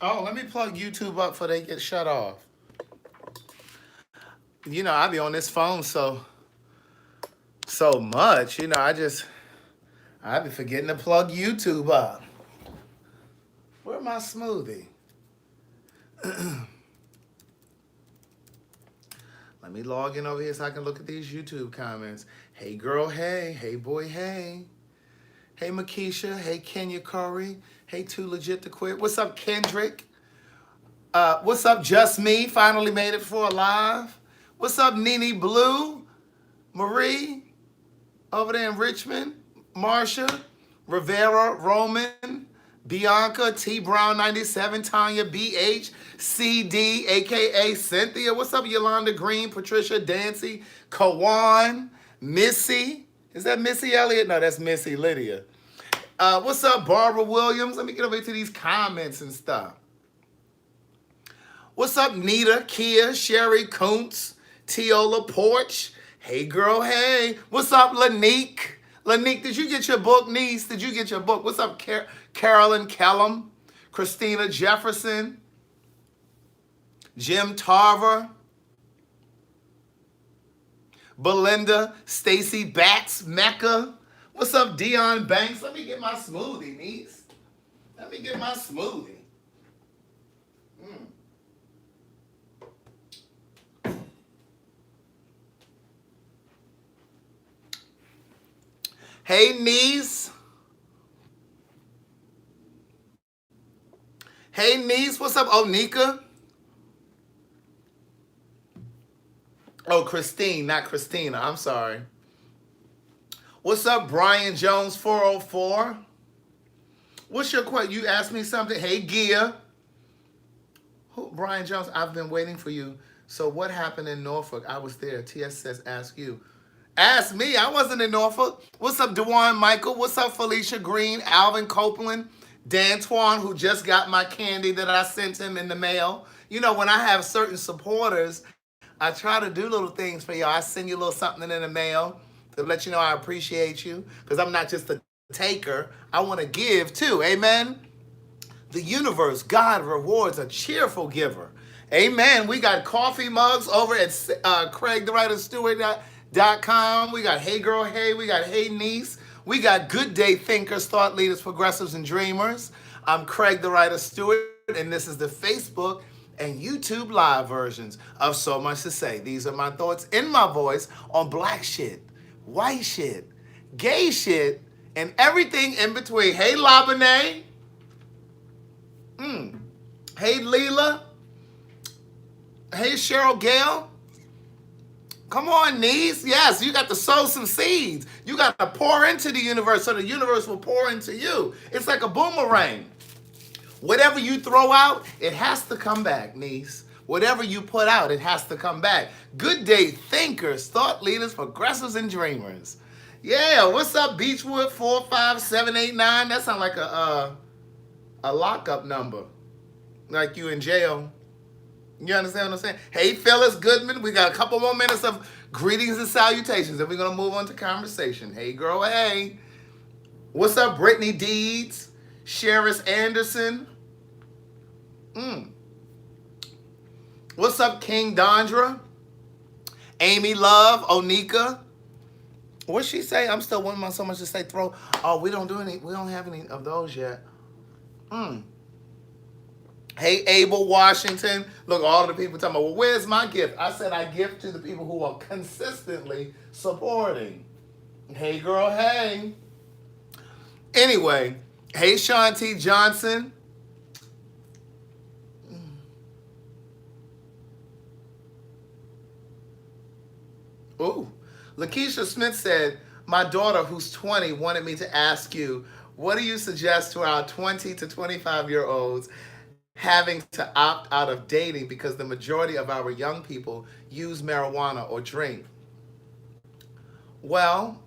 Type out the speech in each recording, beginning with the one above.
Oh, let me plug YouTube up before they get shut off. You know, I be on this phone so much. You know, I be forgetting to plug YouTube up. Where's my smoothie? Let me log in over here so I can look at these YouTube comments. Hey girl, hey. Hey boy, hey. Hey Makisha. Hey Kenya Curry. Hey Too Legit to Quit. What's up, Kendrick? What's up, Just Me? Finally made it for a live. What's up, Nene Blue? Marie? Over there in Richmond. Marsha? Rivera? Roman? Bianca? T Brown 97, Tanya, BH, CD, aka Cynthia. What's up, Yolanda Green, Patricia, Dancy, Kawan, Missy. Is that Missy Elliott? No, that's Missy Lydia. What's up, Barbara Williams? Let me get over to these comments and stuff. What's up, Nita, Kia, Sherry, Kuntz, Tiola Porch? Hey, girl, hey. What's up, Lanique? Lanique, did you get your book, niece? Did you get your book? What's up, Carolyn Kellum? Christina Jefferson? Jim Tarver? Belinda? Stacy Batts? Mecca? What's up, Dion Banks? Let me get my smoothie, niece. Let me get my smoothie. Hey, niece. Hey, niece. What's up, Onika? Oh, Christine, not Christina. I'm sorry. What's up, Brian Jones 404? What's your question? You asked me something. Hey, Gia. Who, Brian Jones, I've been waiting for you. So what happened in Norfolk? I was there. TS says ask you. Ask me. I wasn't in Norfolk. What's up, DeWan Michael? What's up, Felicia Green, Alvin Copeland, D'Antoine, who just got my candy that I sent him in the mail. You know, when I have certain supporters, I try to do little things for y'all. I send you a little something in the mail to let you know I appreciate you, because I'm not just a taker. I want to give too. Amen. The universe, God rewards a cheerful giver. Amen. We got coffee mugs over at CraigTheWriterStewart.com. We got Hey Girl, Hey. We got Hey Niece. We got Good Day Thinkers, Thought Leaders, Progressives, and Dreamers. I'm Craig the Writer Stewart, and this is the Facebook and YouTube live versions of So Much to Say. These are my thoughts in my voice on black shit, white shit, gay shit, and everything in between. Hey, Labane. Hey, Leela. Hey, Cheryl Gale. Come on, niece. Yes, you got to sow some seeds. You got to pour into the universe so the universe will pour into you. It's like a boomerang. Whatever you throw out, it has to come back, niece. Whatever you put out, it has to come back. Good day thinkers, thought leaders, progressives, and dreamers. Yeah, what's up, Beechwood 45789? That sounds like a lockup number. Like you in jail. You understand what I'm saying? Hey, Phyllis Goodman. We got a couple more minutes of greetings and salutations, and we're going to move on to conversation. Hey, girl, hey. What's up, Brittany Deeds? Sheris Anderson? What's up, King Dondra? Amy Love, Onika. What'd she say? I'm still wanting so much to say throw. Oh, we don't have any of those yet. Hey, Abel Washington. Look, all of the people talking about, well, where's my gift? I said I give to the people who are consistently supporting. Hey, girl, hey. Anyway, hey, Sean T. Johnson. Ooh. Lakeisha Smith said, my daughter, who's 20, wanted me to ask you, what do you suggest to our 20 to 25-year-olds having to opt out of dating because the majority of our young people use marijuana or drink? Well,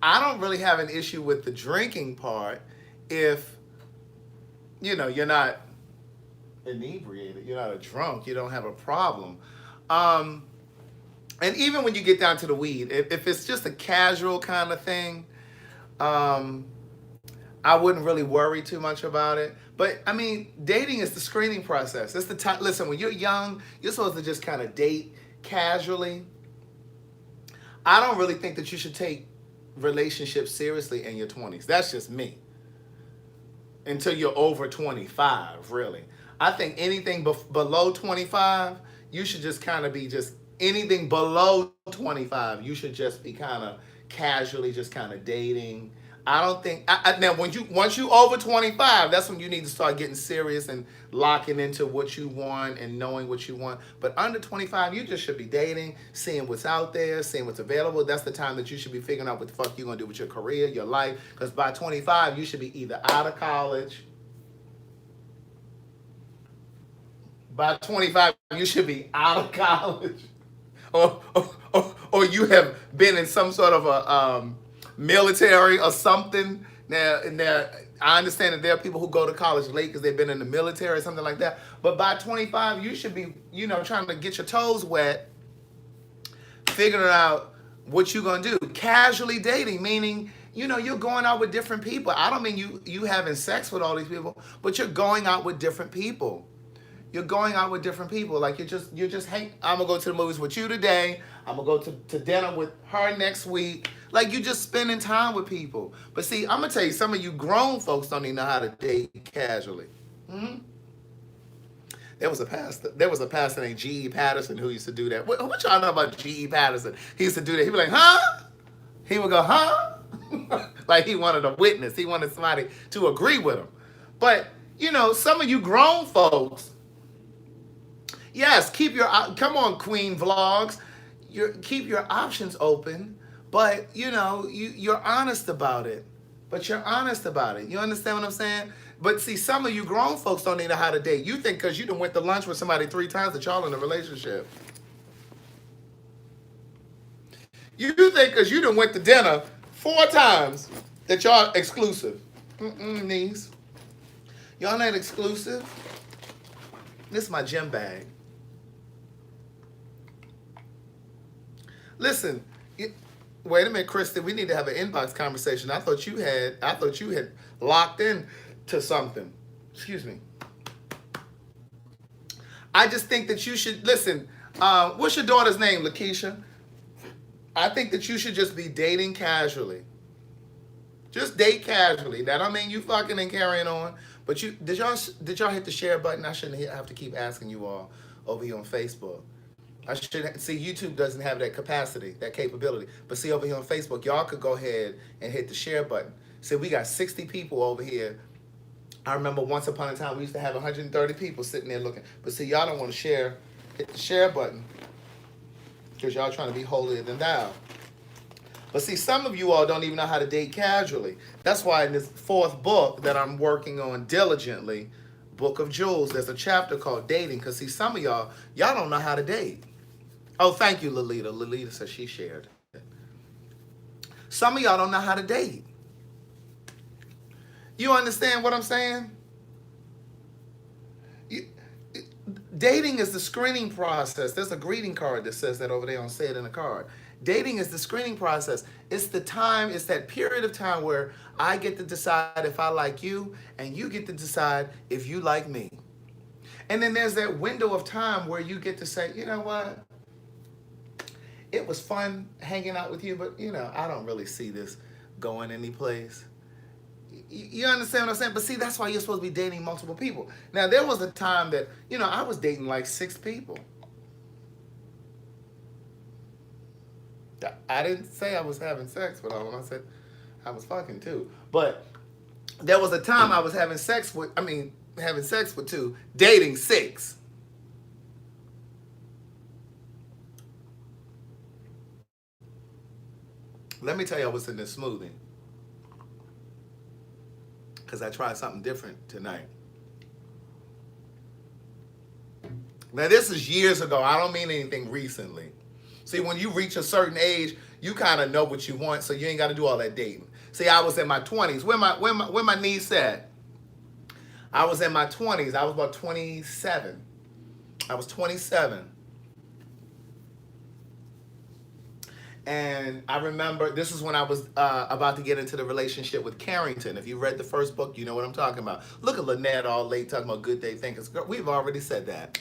I don't really have an issue with the drinking part if, you know, you're not inebriated, you're not a drunk, you don't have a problem. And even when you get down to the weed, if it's just a casual kind of thing, I wouldn't really worry too much about it. But I mean, dating is the screening process. It's the time. Listen, when you're young, you're supposed to just kind of date casually. I don't really think that you should take relationships seriously in your 20s. That's just me. Until you're over 25, really. I think anything below 25, you should just kind of be just anything below 25, you should just be kind of casually just kind of dating. I don't think now once you over 25, that's when you need to start getting serious and locking into what you want and knowing what you want. But under 25, you just should be dating, seeing what's out there, seeing what's available. That's the time that you should be figuring out what the fuck you're gonna do with your career, your life. Because by 25, you should be either out of college. By 25, you should be out of college, or you have been in some sort of a military or something. Now, I understand that there are people who go to college late because they've been in the military or something like that. But by 25, you should be, trying to get your toes wet, figuring out what you're gonna do. Casually dating, meaning, you're going out with different people. I don't mean you having sex with all these people, but you're going out with different people. You're going out with different people. Like you're just hang. I'm gonna go to the movies with you today. I'm gonna go to dinner with her next week. Like you just spending time with people. But see, I'm gonna tell you, some of you grown folks don't even know how to date casually. Hmm? There was a pastor named G.E. Patterson who used to do that. What y'all know about G.E. Patterson? He used to do that. He'd be like, huh? He would go, huh? Like he wanted a witness. He wanted somebody to agree with him. But some of you grown folks. Yes, come on, Queen Vlogs. Keep your options open, but you're honest about it. You understand what I'm saying? But see, some of you grown folks don't even know how to date. You think because you done went to lunch with somebody 3 times that y'all in a relationship. You think because you done went to dinner 4 times that y'all exclusive. Niece. Y'all not exclusive? This is my gym bag. Listen, wait a minute, Kristen. We need to have an inbox conversation. I thought you had locked in to something. Excuse me. I just think that you should listen. What's your daughter's name, Lakeisha? I think that you should just be dating casually. Just date casually. That don't mean you fucking and carrying on. But did y'all hit the share button? I shouldn't have to keep asking you all over here on Facebook. I should see YouTube doesn't have that capacity, that capability. But see over here on Facebook, y'all could go ahead and hit the share button. See, we got 60 people over here. I remember once upon a time we used to have 130 people sitting there looking. But see, y'all don't want to share. Hit the share button because y'all trying to be holier than thou. But see, some of you all don't even know how to date casually. That's why in this 4th book that I'm working on diligently, Book of Jewels, there's a chapter called Dating. Because see, some of y'all don't know how to date. Oh, thank you, Lolita. Lolita says she shared. Some of y'all don't know how to date. You understand what I'm saying? Dating is the screening process. There's a greeting card that says that over there. I'll say it in the card. Dating is the screening process. It's that period of time where I get to decide if I like you and you get to decide if you like me. And then there's that window of time where you get to say, you know what? It was fun hanging out with you, but I don't really see this going anyplace. You understand what I'm saying? But see, that's why you're supposed to be dating multiple people. Now, there was a time that, I was dating like 6 people. I didn't say I was having sex with all. I said I was fucking too. But there was a time I was having sex with 2, dating 6. Let me tell you what's in this smoothie. Because I tried something different tonight. Now, this is years ago. I don't mean anything recently. See, when you reach a certain age, you kind of know what you want, so you ain't got to do all that dating. See, I was in my 20s. Where my niece at? I was in my 20s. I was about 27. I was 27. And I remember this is when I was about to get into the relationship with Carrington. If you read the first book, you know what I'm talking about. Look at Lynette all late talking about good day thinkers. Girl, we've already said that.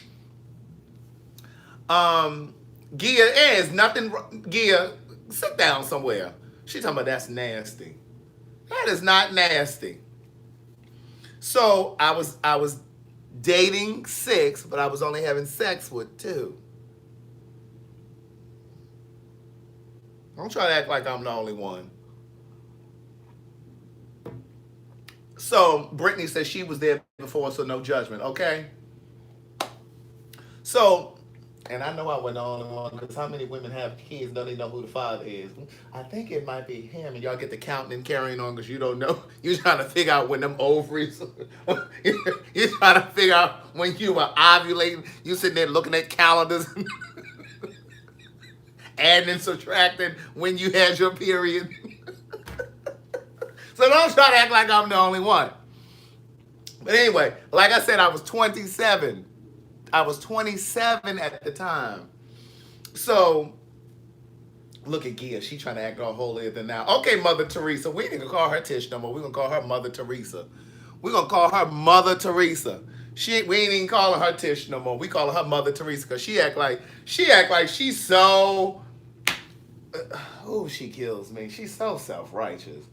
Gia is nothing. Gia, sit down somewhere. She talking about that's nasty. That is not nasty. So I was dating 6, but I was only having sex with 2. Don't try to act like I'm the only one. So Brittany says she was there before, so no judgment, okay? So, and I know I wasn't the only one, because how many women have kids and don't even know who the father is? I think it might be him, and y'all get the counting and carrying on because you don't know. You're trying to figure out when them ovaries, you're trying to figure out when you were ovulating. You sitting there looking at calendars, adding and subtracting when you had your period. So don't try to act like I'm the only one. But anyway, like I said, I was 27. I was 27 at the time. So look at Gia. She trying to act all holier than now. Okay, Mother Teresa. We ain't gonna call her Tish no more. We're gonna call her Mother Teresa. We're gonna call her Mother Teresa. We ain't even calling her Tish no more. We call her Mother Teresa because she act like she's so. Oh, she kills me. She's so self-righteous.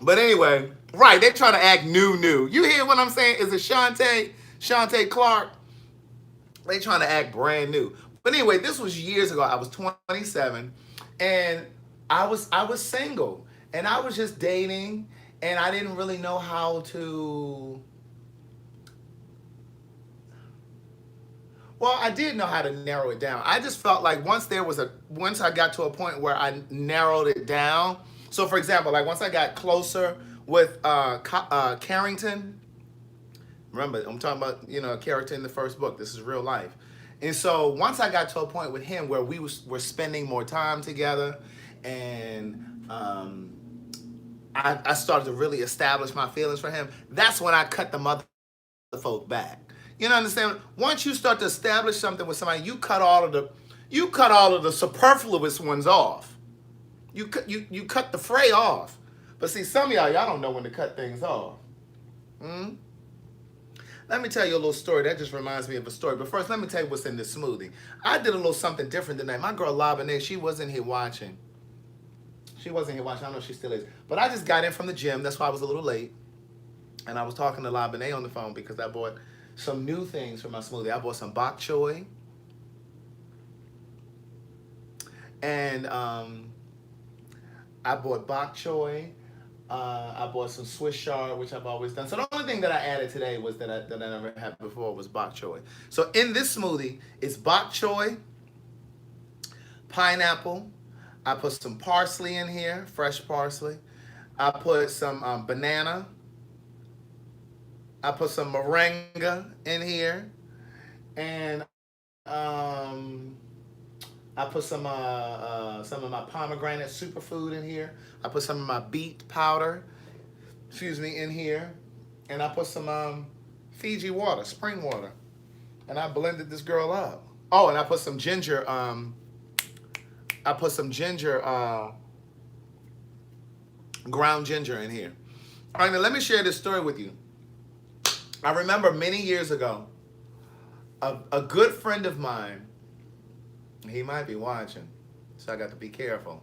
But anyway, right, they're trying to act new. You hear what I'm saying? Is it Shantae Clark? They trying to act brand new. But anyway, this was years ago. I was 27, and I was single, and I was just dating, and I didn't really know how to. Well, I did know how to narrow it down. I just felt like once I got to a point where I narrowed it down. So, for example, like once I got closer with Carrington, remember I'm talking about a character in the first book. This is real life, and so once I got to a point with him where were spending more time together, and I started to really establish my feelings for him. That's when I cut the mother folk back. You know, understand? Once you start to establish something with somebody, you cut all of the superfluous ones off. You cut the fray off. But see, some of y'all don't know when to cut things off. Let me tell you a little story. That just reminds me of a story. But first, let me tell you what's in this smoothie. I did a little something different tonight. My girl Labane, she wasn't here watching. I don't know if she still is. But I just got in from the gym. That's why I was a little late. And I was talking to Labane on the phone because I bought some new things for my smoothie. I bought some bok choy. And I bought bok choy. I bought some Swiss chard, which I've always done. So the only thing that I added today was that I never had before was bok choy. So in this smoothie, it's bok choy, pineapple. I put some parsley in here, fresh parsley. I put some banana. I put some moringa in here, and I put some of my pomegranate superfood in here. I put some of my beet powder, in here, and I put some Fiji water, spring water, and I blended this girl up. Oh, and I put some ginger. Ground ginger in here. All right, now let me share this story with you. I remember many years ago, a good friend of mine, he might be watching, so I got to be careful.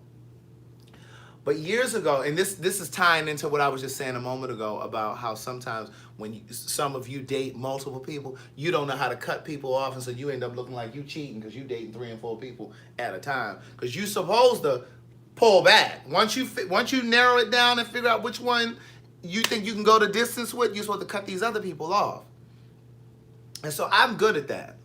But years ago, and this is tying into what I was just saying a moment ago about how sometimes when some of you date multiple people, you don't know how to cut people off, and so you end up looking like you cheating because you dating 3 and 4 people at a time. Because you're supposed to pull back. Once you narrow it down and figure out which one you think you can go the distance with, you're supposed to cut these other people off. And so I'm good at that.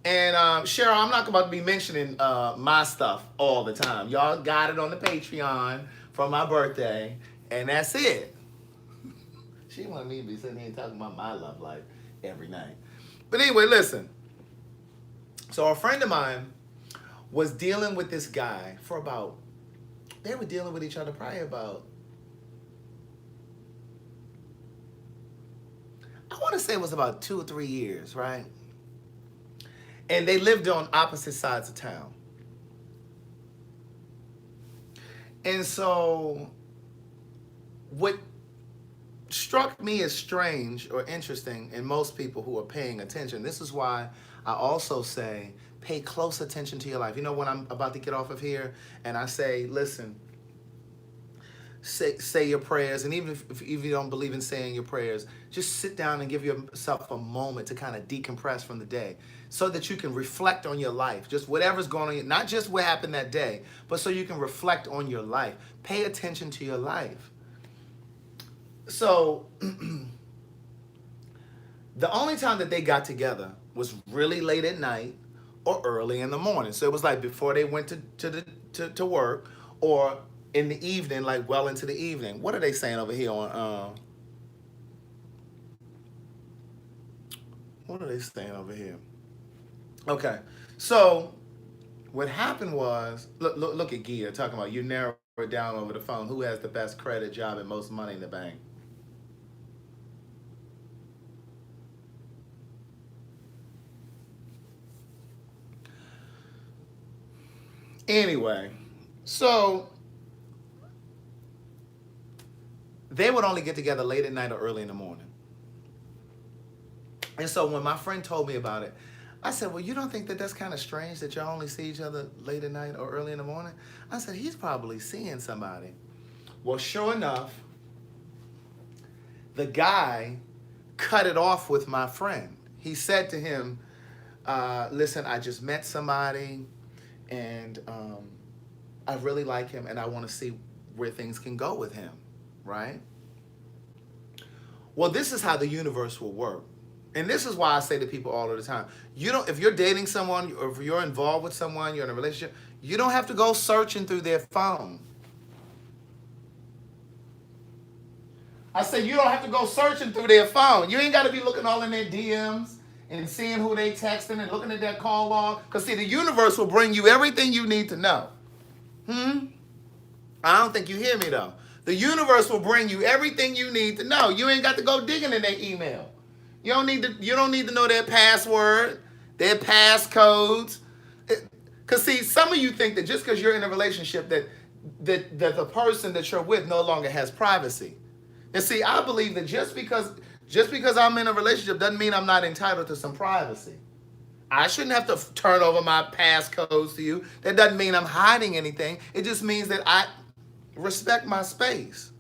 And Cheryl, I'm not about to be mentioning my stuff all the time. Y'all got it on the Patreon for my birthday, and that's it. She wanted me to be sitting here talking about my love life every night. But anyway, listen. So a friend of mine was dealing with this guy they were dealing with each other probably about, I want to say it was about 2 or 3 years, right? And they lived on opposite sides of town. And so what struck me as strange or interesting in most people who are paying attention, this is why I also say pay close attention to your life. You know, when I'm about to get off of here and I say, listen, say your prayers, and even if you don't believe in saying your prayers, just sit down and give yourself a moment to kind of decompress from the day so that you can reflect on your life, just whatever's going on, not just what happened that day, but so you can reflect on your life. Pay attention to your life. So the only time that they got together was really late at night or early in the morning. So it was like before they went to work, or in the evening, like well into the evening. What are they saying over here on what are they saying over here? Okay. So what happened was, look at Gia talking about you narrow it down over the phone. Who has the best credit, job, and most money in the bank? Anyway, so they would only get together late at night or early in the morning. And so when my friend told me about it, I said, well, you don't think that that's kind of strange that y'all only see each other late at night or early in the morning? I said, he's probably seeing somebody. Well, sure enough, the guy cut it off with my friend. He said to him, listen, I just met somebody, and I really like him, and I want to see where things can go with him, right? Well, this is how the universe will work. And this is why I say to people all of the time, if you're dating someone, or if you're involved with someone, you're in a relationship, you don't have to go searching through their phone. I say you don't have to go searching through their phone. You ain't got to be looking all in their DMs and seeing who they texting and looking at their call log. Because see, the universe will bring you everything you need to know. I don't think you hear me though. The universe will bring you everything you need to know. You ain't got to go digging in their email. You don't need to know their password, their passcodes. Because see, some of you think that just because you're in a relationship that the person that you're with no longer has privacy. And see, I believe that just because I'm in a relationship doesn't mean I'm not entitled to some privacy. I shouldn't have to turn over my passcodes to you. That doesn't mean I'm hiding anything. It just means that I respect my space.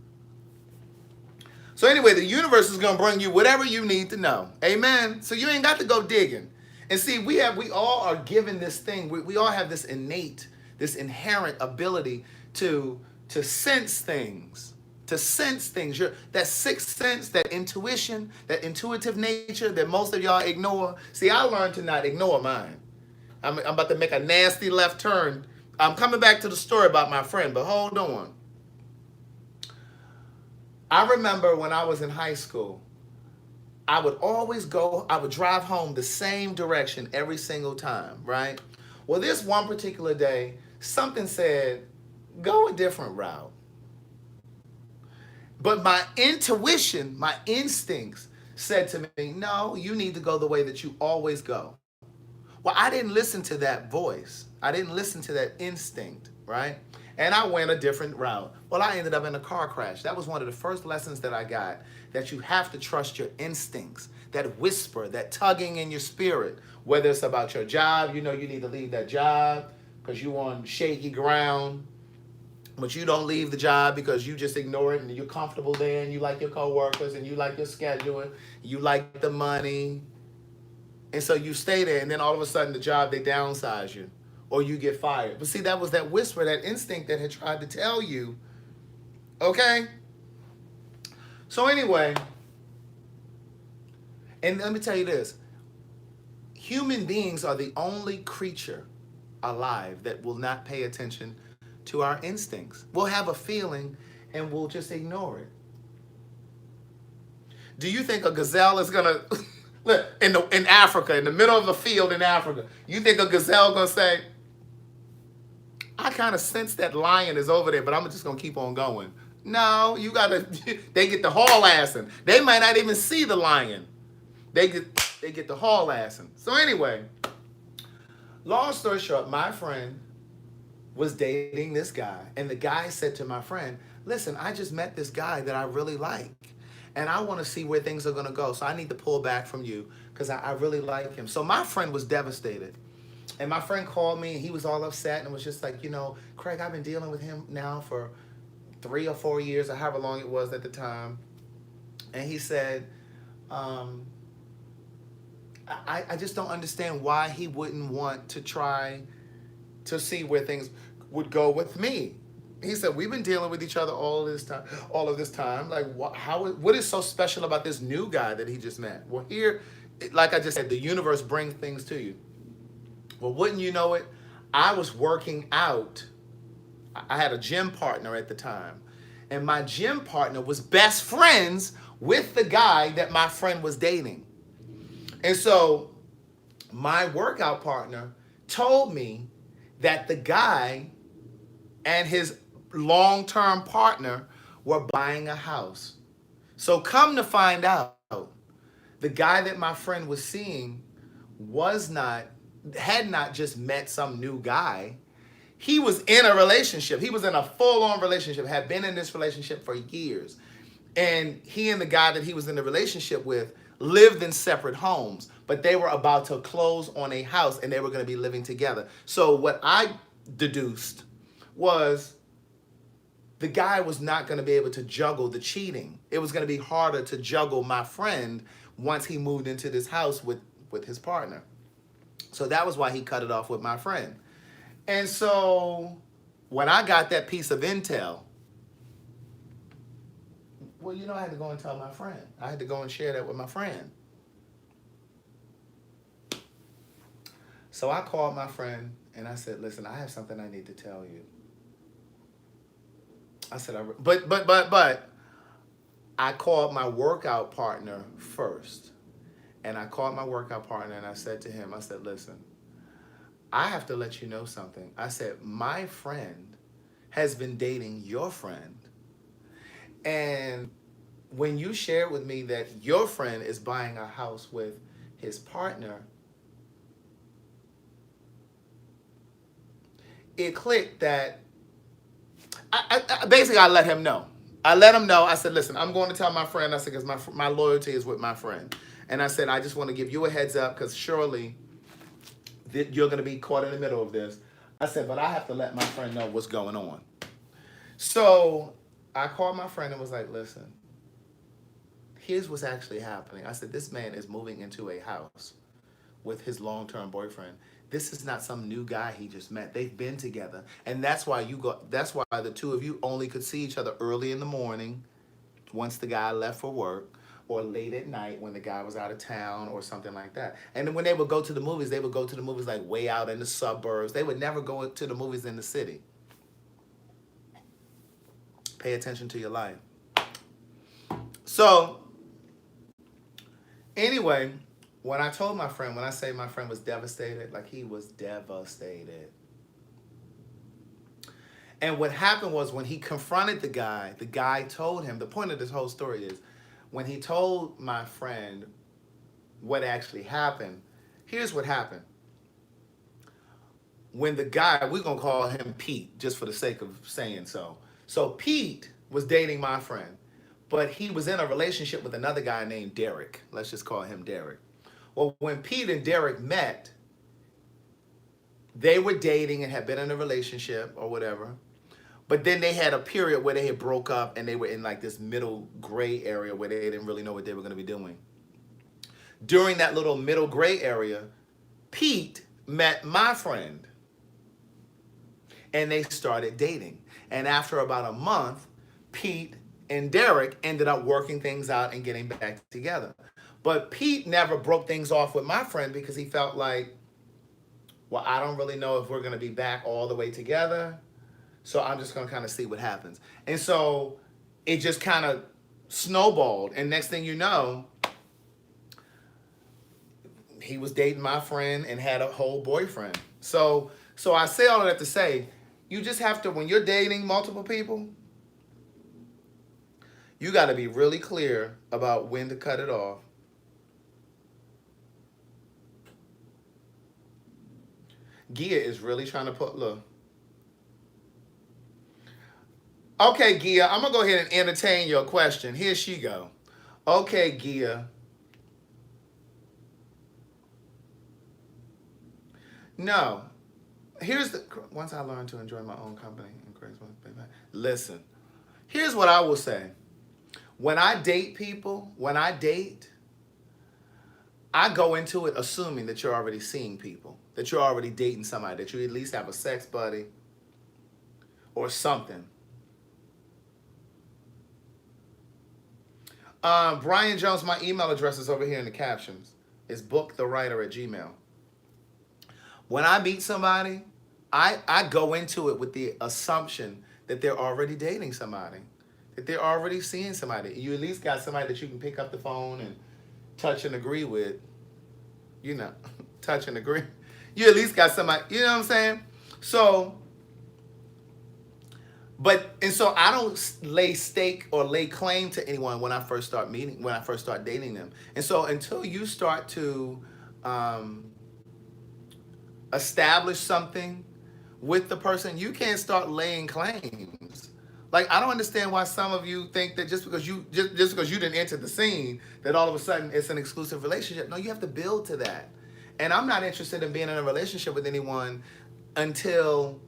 So anyway, the universe is going to bring you whatever you need to know. Amen. So you ain't got to go digging. And see, we all are given this thing. We all have this innate, this inherent ability to sense things. To sense things. That sixth sense, that intuition, that intuitive nature that most of y'all ignore. See, I learned to not ignore mine. I'm about to make a nasty left turn. I'm coming back to the story about my friend, but hold on. I remember when I was in high school, I would drive home the same direction every single time, right? Well, this one particular day, something said, go a different route. But my intuition, my instincts said to me, no, you need to go the way that you always go. Well, I didn't listen to that voice. I didn't listen to that instinct, right? And I went a different route. Well, I ended up in a car crash. That was one of the first lessons that I got, that you have to trust your instincts, that whisper, that tugging in your spirit, whether it's about your job, you need to leave that job because you're on shaky ground, but you don't leave the job because you just ignore it and you're comfortable there and you like your coworkers and you like your schedule, you like the money. And so you stay there, and then all of a sudden the job, they downsize you or you get fired. But see, that was that whisper, that instinct that had tried to tell you, okay? So anyway, and let me tell you this. Human beings are the only creature alive that will not pay attention to our instincts. We'll have a feeling and we'll just ignore it. Do you think a gazelle is gonna look in Africa, in the middle of a field in Africa? You think a gazelle gonna say, I kind of sense that lion is over there, but I'm just gonna keep on going? No, they get the haul assing. They might not even see the lion. They get the haul assing. So anyway, long story short, my friend was dating this guy. And the guy said to my friend, listen, I just met this guy that I really like. And I want to see where things are going to go. So I need to pull back from you because I really like him. So my friend was devastated. And my friend called me and he was all upset and was just like, Craig, I've been dealing with him now for 3 or 4 years or however long it was at the time. And he said, I just don't understand why he wouldn't want to try to see where things would go with me. He said, we've been dealing with each other all of this time. Like, what is so special about this new guy that he just met? Well, here, like I just said, the universe brings things to you. Well, wouldn't you know it, I was working out. I had a gym partner at the time. And my gym partner was best friends with the guy that my friend was dating. And so my workout partner told me that the guy and his long-term partner were buying a house. So come to find out, the guy that my friend was seeing had not just met some new guy. He was in a relationship. He was in a full-on relationship, had been in this relationship for years. And he and the guy that he was in the relationship with lived in separate homes, but they were about to close on a house and they were going to be living together. So what I deduced was the guy was not going to be able to juggle the cheating. It was going to be harder to juggle my friend once he moved into this house with his partner. So that was why he cut it off with my friend. And so when I got that piece of intel, well, I had to go and tell my friend. I had to go and share that with my friend. So I called my friend and I said, listen, I have something I need to tell you. I said, but I called my workout partner first. And I called my workout partner and I said to him, I said, listen, I have to let you know something. I said, my friend has been dating your friend. And when you shared with me that your friend is buying a house with his partner, it clicked that basically I let him know. I let him know. I said, listen, I'm going to tell my friend. I said, because my loyalty is with my friend. And I said, I just want to give you a heads up because surely you're going to be caught in the middle of this. I said, but I have to let my friend know what's going on. So I called my friend and was like, listen, here's what's actually happening. I said, this man is moving into a house with his long-term boyfriend. This is not some new guy he just met. They've been together. And that's why the two of you only could see each other early in the morning once the guy left for work, or late at night when the guy was out of town or something like that. And then when they would go to the movies, they would go to the movies like way out in the suburbs. They would never go to the movies in the city. Pay attention to your life. So anyway, when I told my friend, when I say my friend was devastated, like he was devastated. And what happened was when he confronted the guy told him, the point of this whole story is, when he told my friend what actually happened, here's what happened. When the guy, we're going to call him Pete, just for the sake of saying so. So Pete was dating my friend, but he was in a relationship with another guy named Derek. Let's just call him Derek. Well, when Pete and Derek met, they were dating and had been in a relationship or whatever. But then they had a period where they had broke up and they were in like this middle gray area where they didn't really know what they were going to be doing. During that little middle gray area, Pete met my friend and they started dating. And after about a month, Pete and Derek ended up working things out and getting back together. But Pete never broke things off with my friend because he felt like, well, I don't really know if we're going to be back all the way together. So I'm just going to kind of see what happens. And so it just kind of snowballed. And next thing you know, he was dating my friend and had a whole boyfriend. So I say all of that to say, you just have to, when you're dating multiple people, you got to be really clear about when to cut it off. Gia is really trying to look. Okay, Gia, I'm going to go ahead and entertain your question. Here she go. Okay, Gia. No. Here's the... Once I learned to enjoy my own company. Listen. Here's what I will say. When I date people, I go into it assuming that you're already seeing people, that you're already dating somebody, that you at least have a sex buddy or something. Brian Jones, my email address is over here in the captions. It's bookthewriter@gmail.com. When I meet somebody, I go into it with the assumption that they're already dating somebody, that they're already seeing somebody. You at least got somebody that you can pick up the phone and touch and agree with. You know, touch and agree. You at least got somebody, you know what I'm saying? So, so I don't lay stake or lay claim to anyone when I first start dating them. And so until you start to establish something with the person, you can't start laying claims. Like, I don't understand why some of you think that just because you didn't enter the scene, that all of a sudden it's an exclusive relationship. No, you have to build to that. And I'm not interested in being in a relationship with anyone until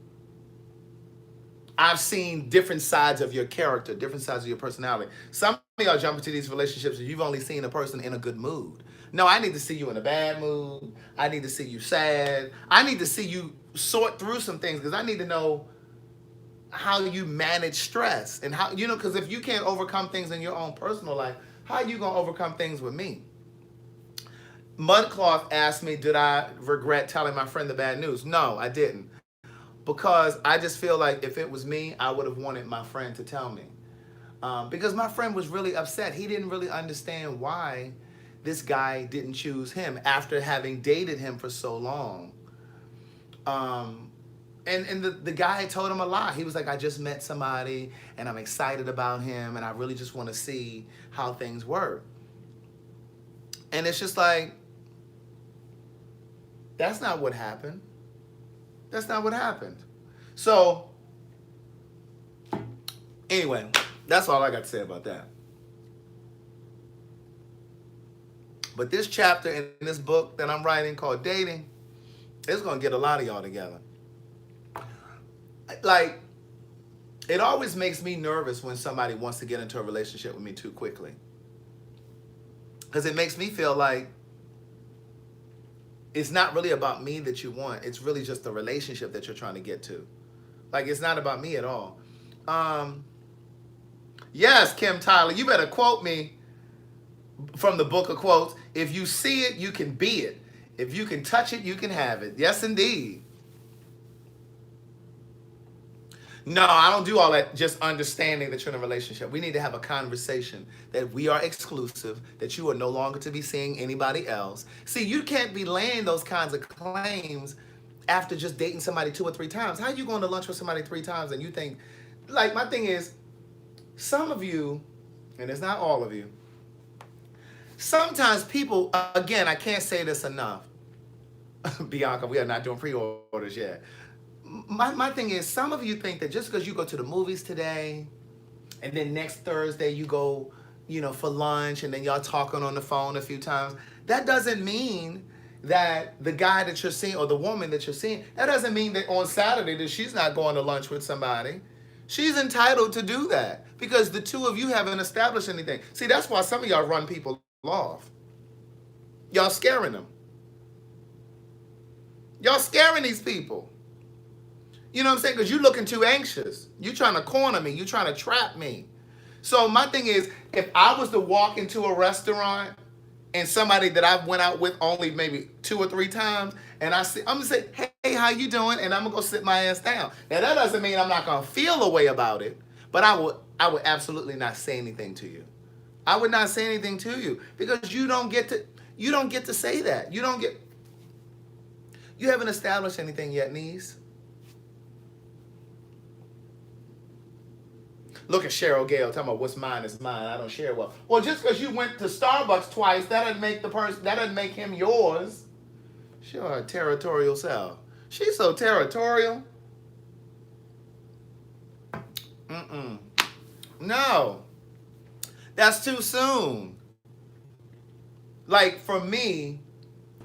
I've seen different sides of your character, different sides of your personality. Some of y'all jump into these relationships and you've only seen a person in a good mood. No, I need to see you in a bad mood. I need to see you sad. I need to see you sort through some things, because I need to know how you manage stress and how, you know, because if you can't overcome things in your own personal life, how are you going to overcome things with me? Mudcloth asked me, did I regret telling my friend the bad news? No, I didn't. Because I just feel like if it was me, I would have wanted my friend to tell me. Because my friend was really upset. He didn't really understand why this guy didn't choose him after having dated him for so long. And the guy told him a lie. He was like, I just met somebody and I'm excited about him and I really just want to see how things work. And it's just like, that's not what happened. That's not what happened. So, anyway, that's all I got to say about that. But this chapter in this book that I'm writing called Dating, it's going to get a lot of y'all together. Like, it always makes me nervous when somebody wants to get into a relationship with me too quickly. Because it makes me feel like it's not really about me that you want. It's really just the relationship that you're trying to get to. Like, it's not about me at all. Yes, Kim Tyler, you better quote me from the book of quotes. If you see it, you can be it. If you can touch it, you can have it. Yes, indeed. No, I don't do all that just understanding that you're in a relationship. We need to have a conversation that we are exclusive, that you are no longer to be seeing anybody else. See, you can't be laying those kinds of claims after just dating somebody 2 or 3 times. How are you going to lunch with somebody 3 times and you think, like, my thing is, some of you, and it's not all of you, sometimes people, again, I can't say this enough. Bianca, we are not doing pre-orders yet. My thing is, some of you think that just because you go to the movies today and then next Thursday you go, you know, for lunch and then y'all talking on the phone a few times, that doesn't mean that the guy that you're seeing or the woman that you're seeing, that doesn't mean that on Saturday that she's not going to lunch with somebody. She's entitled to do that because the two of you haven't established anything. See, that's why some of y'all run people off. Y'all scaring them. Y'all scaring these people. You know what I'm saying? Because you're looking too anxious. You're trying to corner me. You're trying to trap me. So my thing is, if I was to walk into a restaurant and somebody that I went out with only maybe 2 or 3 times, and I'm going to say, hey, how you doing? And I'm going to go sit my ass down. Now, that doesn't mean I'm not going to feel a way about it, but I would absolutely not say anything to you. I would not say anything to you because you don't get to say that. You haven't established anything yet, niece. Look at Cheryl Gale talking about what's mine is mine. I don't share well. Well, just because you went to Starbucks twice, that doesn't make him yours. Sure, territorial self. She's so territorial. No. That's too soon. Like for me,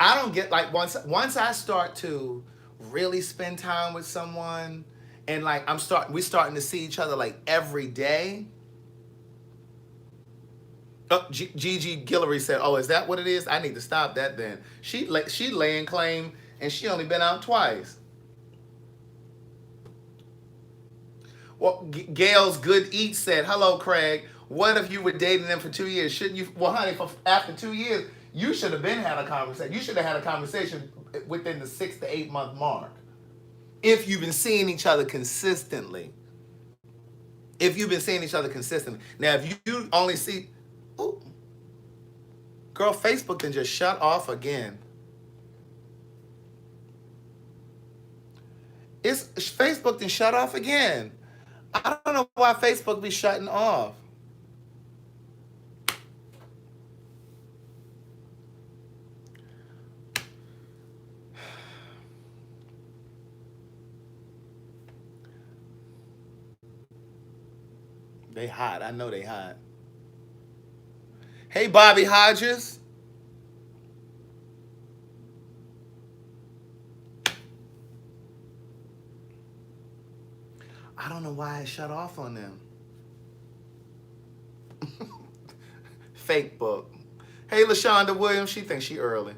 I don't get like once I start to really spend time with someone and like we starting to see each other like every day. Oh, Gigi Guillory said, "Oh, is that what it is? I need to stop that then." She laying claim and she only been out twice. Well, Gail's Good Eat said, "Hello, Craig. What if you were dating them for 2 years? Shouldn't you? Well, honey, after 2 years, you should have been had a conversation. You should have had a conversation within the 6 to 8 month mark. If you've been seeing each other consistently. If you've been seeing each other consistently. Now, if you only see, ooh, girl, Facebook can just shut off again. It's Facebook can shut off again. I don't know why Facebook be shutting off. They hot. I know they hot. Hey, Bobby Hodges. I don't know why it shut off on them. Fake book. Hey, LaShonda Williams. She thinks she early.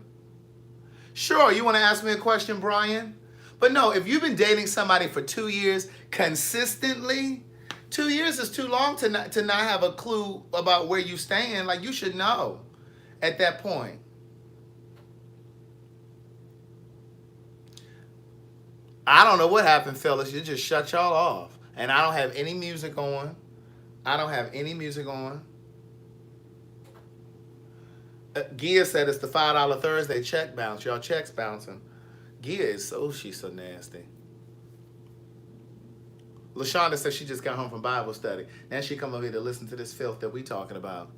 Sure, you want to ask me a question, Brian? But no, if you've been dating somebody for 2 years consistently, 2 years is too long to not have a clue about where you stand. Like, you should know at that point. I don't know what happened, fellas. You just shut y'all off. And I don't have any music on. I don't have any music on. Gia said it's the $5 Thursday check bounce. Y'all checks bouncing. Gia is she's so nasty. LaShonda said she just got home from Bible study. Now she come over here to listen to this filth that we talking about.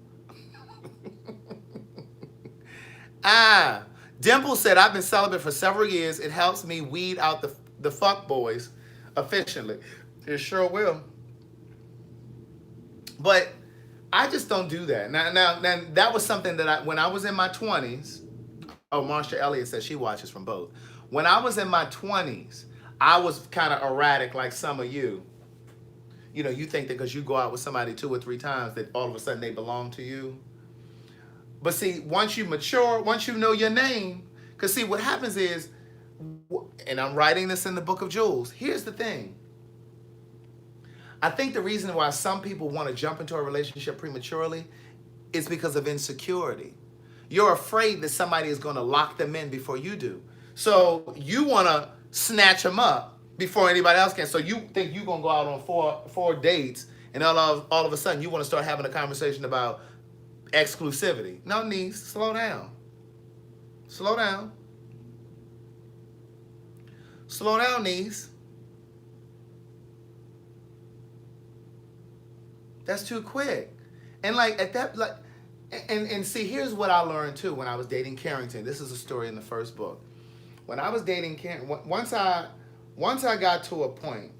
Dimple said, I've been celibate for several years. It helps me weed out the fuck boys efficiently. It sure will. But I just don't do that. Now that was something that when I was in my 20s, Marsha Elliott says she watches from both. When I was in my 20s, I was kind of erratic like some of you. You know, you think that because you go out with somebody 2 or 3 times that all of a sudden they belong to you. But see, once you mature, once you know your name, because see, what happens is, and I'm writing this in the book of Jules, here's the thing. I think the reason why some people want to jump into a relationship prematurely is because of insecurity. You're afraid that somebody is going to lock them in before you do. So you want to snatch them up before anybody else can. So you think you're going to go out on four dates and all of a sudden you want to start having a conversation about exclusivity. No, niece, slow down. Slow down. Slow down, niece. That's too quick. And like at that, like, and see, here's what I learned too when I was dating Carrington. This is a story in the first book. When I was dating Carrington, once I got to a point,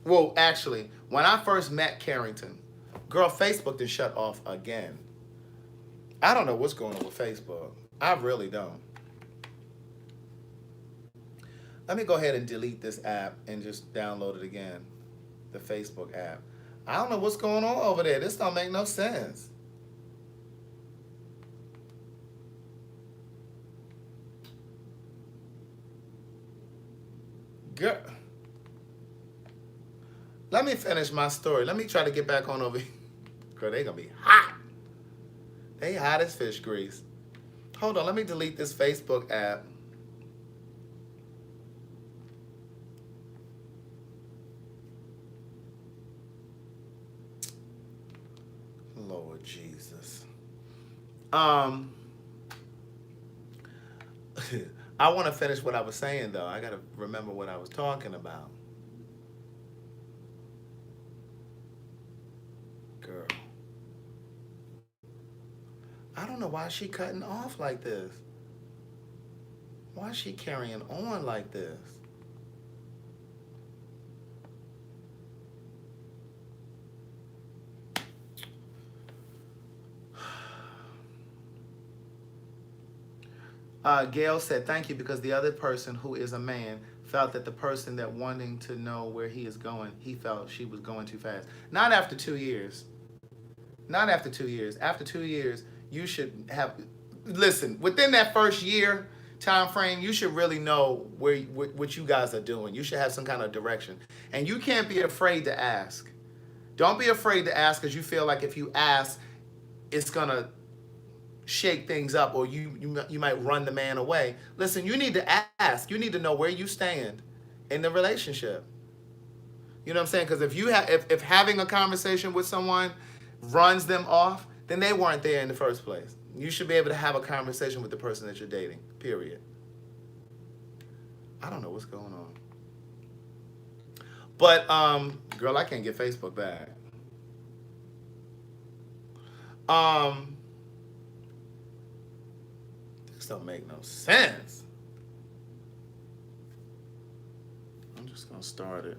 well, actually, when I first met Carrington, girl, Facebook did shut off again. I don't know what's going on with Facebook. I really don't. Let me go ahead and delete this app and just download it again, the Facebook app. I don't know what's going on over there. This don't make no sense. Girl, let me finish my story. Let me try to get back on over here. Girl, they gonna be hot. They hot as fish grease. Hold on, let me delete this Facebook app. Lord Jesus. I want to finish what I was saying, though. I got to remember what I was talking about. Girl. I don't know why she cutting off like this. Why is she carrying on like this? Gail said, thank you, because the other person, who is a man, felt that the person that wanting to know where he is going, he felt she was going too fast. Not after 2 years. Not after 2 years. After 2 years, you should have, listen, within that first year time frame, you should really know what you guys are doing. You should have some kind of direction. And you can't be afraid to ask. Don't be afraid to ask, because you feel like if you ask, it's going to shake things up, or you might run the man away. Listen, you need to ask. You need to know where you stand in the relationship. You know what I'm saying? Because if having a conversation with someone runs them off, then they weren't there in the first place. You should be able to have a conversation with the person that you're dating, period. I don't know what's going on. But, girl, I can't get Facebook back. This don't make no sense. I'm just going to start it.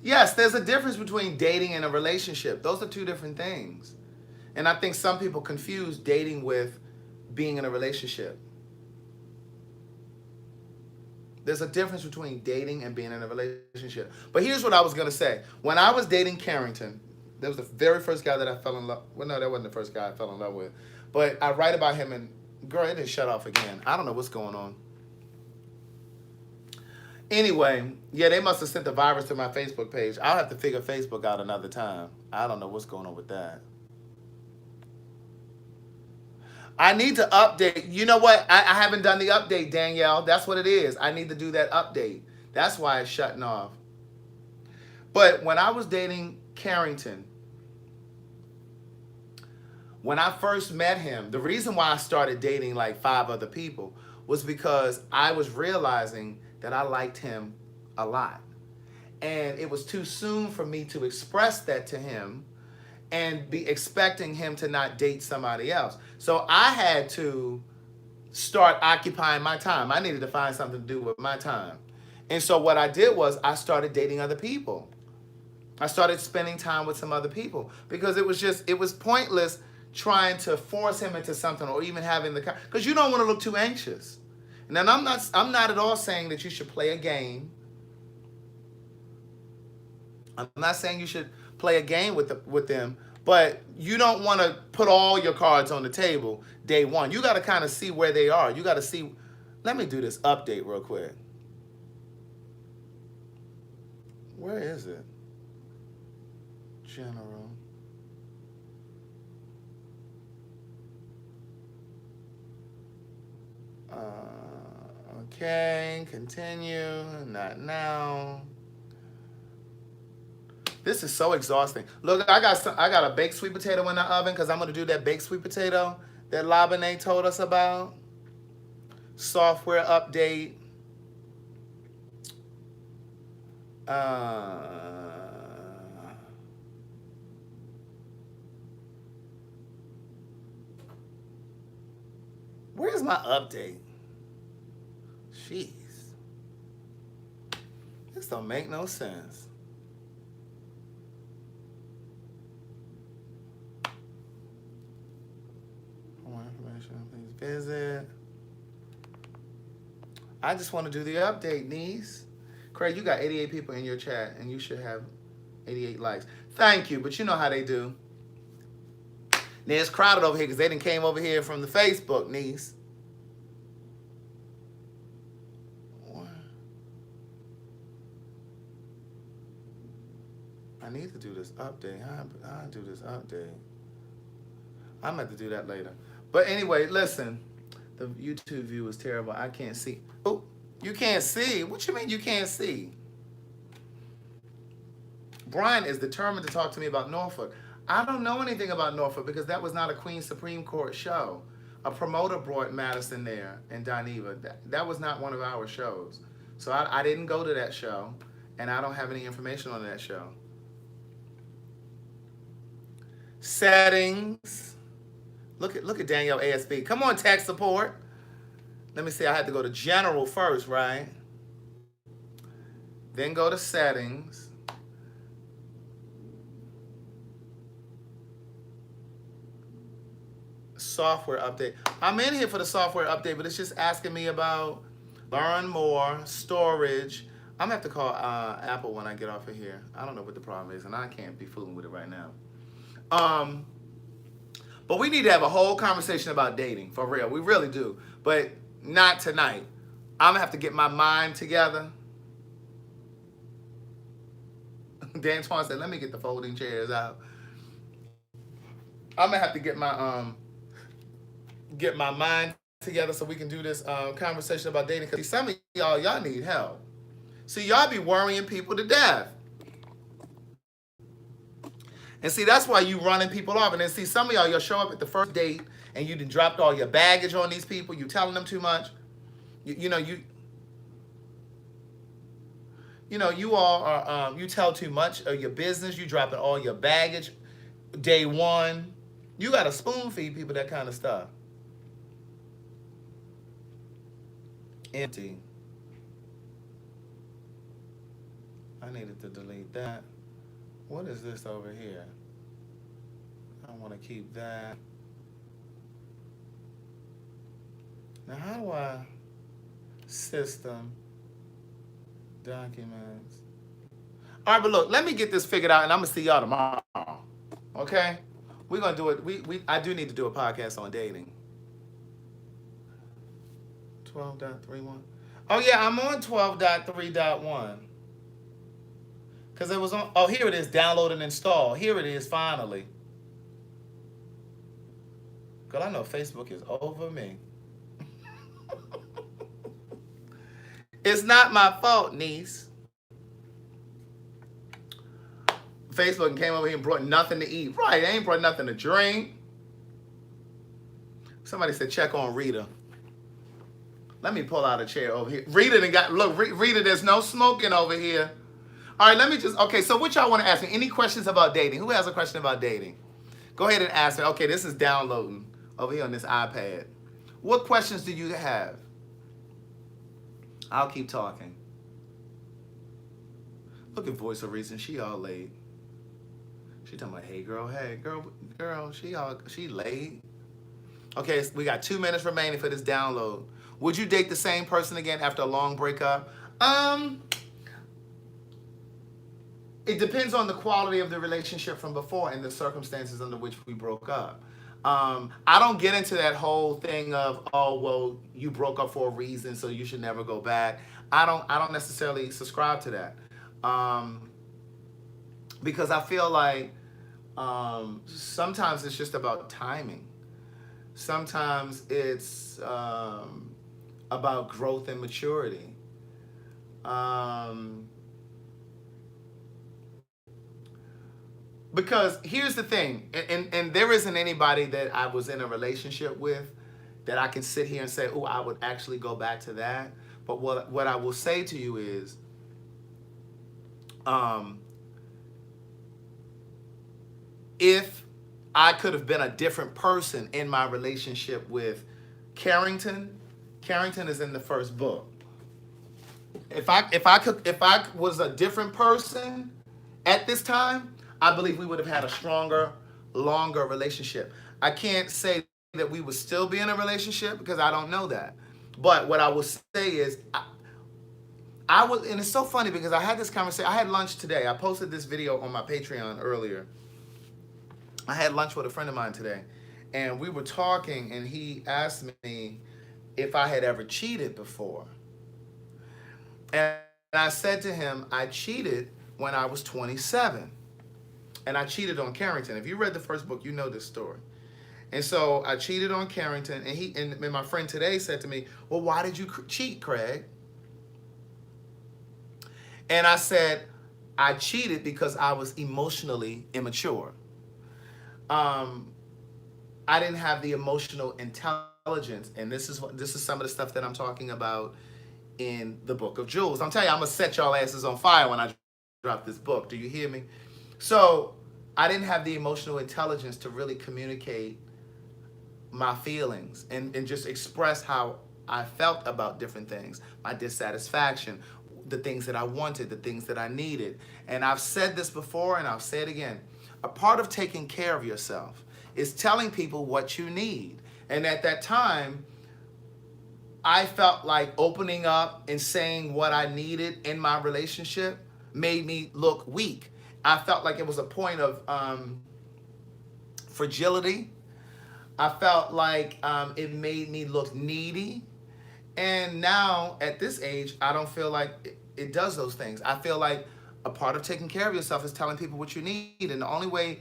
Yes, there's a difference between dating and a relationship. Those are two different things. And I think some people confuse dating with being in a relationship. There's a difference between dating and being in a relationship. But here's what I was going to say. When I was dating Carrington, that was the very first guy that I fell in love with. Well, no, that wasn't the first guy I fell in love with. But I write about him, and girl, it didn't shut off again. I don't know what's going on. Anyway, yeah, they must have sent the virus to my Facebook page. I'll have to figure Facebook out another time. I don't know what's going on with that. I need to update. You know what? I haven't done the update, Danielle. That's what it is. I need to do that update. That's why it's shutting off. But when I was dating Carrington, when I first met him, the reason why I started dating like 5 other people was because I was realizing that I liked him a lot. And it was too soon for me to express that to him and be expecting him to not date somebody else. So I had to start occupying my time. I needed to find something to do with my time. And so what I did was I started dating other people. I started spending time with some other people, because it was pointless trying to force him into something, or even having because you don't want to look too anxious. And I'm not at all saying that you should play a game. I'm not saying you should play a game with them, but you don't want to put all your cards on the table day one. You got to kind of see where they are. You got to see. Let me do this update real quick. Where is it? General. Okay, continue. Not now. This is so exhausting. Look, I got a baked sweet potato in the oven, because I'm gonna do that baked sweet potato that Labane told us about. Software update. Where's my update? Jeez. This don't make no sense. For more information, please visit. I just want to do the update, niece. Craig, you got 88 people in your chat, and you should have 88 likes. Thank you, but you know how they do. Now it's crowded over here because they done came over here from the Facebook, niece. I need to do this update. I'll do this update. I'm going to have to do that later. But anyway, listen. The YouTube view is terrible. I can't see. Oh, you can't see? What you mean you can't see? Brian is determined to talk to me about Norfolk. I don't know anything about Norfolk, because that was not a Queen's Supreme Court show. A promoter brought Madison there and Dineva. That was not one of our shows. So I didn't go to that show, and I don't have any information on that show. Settings. Look at Danielle ASB. Come on, tech support. Let me see. I had to go to general first, right? Then go to settings. software update. I'm in here for the software update, but it's just asking me about learn more, storage. I'm gonna have to call Apple when I get off of here. I don't know what the problem is, and I can't be fooling with it right now. But we need to have a whole conversation about dating, for real. We really do, but not tonight. I'm gonna have to get my mind together. Dan Swan said, "Let me get the folding chairs out." I'm gonna have to get my mind together so we can do this conversation about dating. Because some of y'all need help. See, y'all be worrying people to death. And see, that's why you running people off. And then see, some of y'all show up at the first date and you done dropped all your baggage on these people. You telling them too much. You all are, you tell too much of your business. You dropping all your baggage day one. You got to spoon feed people that kind of stuff. Empty. I needed to delete that. What is this over here? I want to keep that. Now, how do I system documents? All right, but look, let me get this figured out, and I'm gonna see y'all tomorrow. Okay, we're gonna do it. I do need to do a podcast on dating. 12.31. Oh yeah, I'm on 12.3.1. Because it was on, oh, here it is, download and install. Here it is, finally. Girl, I know Facebook is over me. It's not my fault, niece. Facebook came over here and brought nothing to eat. Right, they ain't brought nothing to drink. Somebody said check on Rita. Let me pull out a chair over here. Rita done got, look, Rita, there's no smoking over here. All right, let me just, okay, so what y'all want to ask me? Any questions about dating? Who has a question about dating? Go ahead and ask me. Okay, this is downloading over here on this iPad. What questions do you have? I'll keep talking. Look at Voice of Reason. She all late. She talking about, hey, girl, she late. Okay, we got 2 minutes remaining for this download. Would you date the same person again after a long breakup? It depends on the quality of the relationship from before and the circumstances under which we broke up. I don't get into that whole thing of, oh, well, you broke up for a reason, so you should never go back. I don't necessarily subscribe to that. Because I feel like sometimes it's just about timing. Sometimes it's about growth and maturity. Because here's the thing, and there isn't anybody that I was in a relationship with that I can sit here and say, oh, I would actually go back to that. But what I will say to you is, if I could have been a different person in my relationship with Carrington is in the first book. If I was a different person at this time, I believe we would have had a stronger, longer relationship. I can't say that we would still be in a relationship because I don't know that. But what I will say is, I was, and it's so funny because I had this conversation. I had lunch today. I posted this video on my Patreon earlier. I had lunch with a friend of mine today, and we were talking, and he asked me if I had ever cheated before. And I said to him, I cheated when I was 27. And I cheated on Carrington. If you read the first book, you know this story. And so I cheated on Carrington, and my friend today said to me, well, why did you cheat, Craig? And I said, I cheated because I was emotionally immature. I didn't have the emotional intelligence, and this is some of the stuff that I'm talking about in the book of Jules. I'm telling you, I'm gonna set y'all asses on fire when I drop this book. Do you hear me? So I didn't have the emotional intelligence to really communicate my feelings and just express how I felt about different things, my dissatisfaction, the things that I wanted, the things that I needed. And I've said this before and I'll say it again. A part of taking care of yourself is telling people what you need. And at that time, I felt like opening up and saying what I needed in my relationship made me look weak. I felt like it was a point of fragility. I felt like it made me look needy. And now at this age, I don't feel like it does those things. I feel like a part of taking care of yourself is telling people what you need. And the only way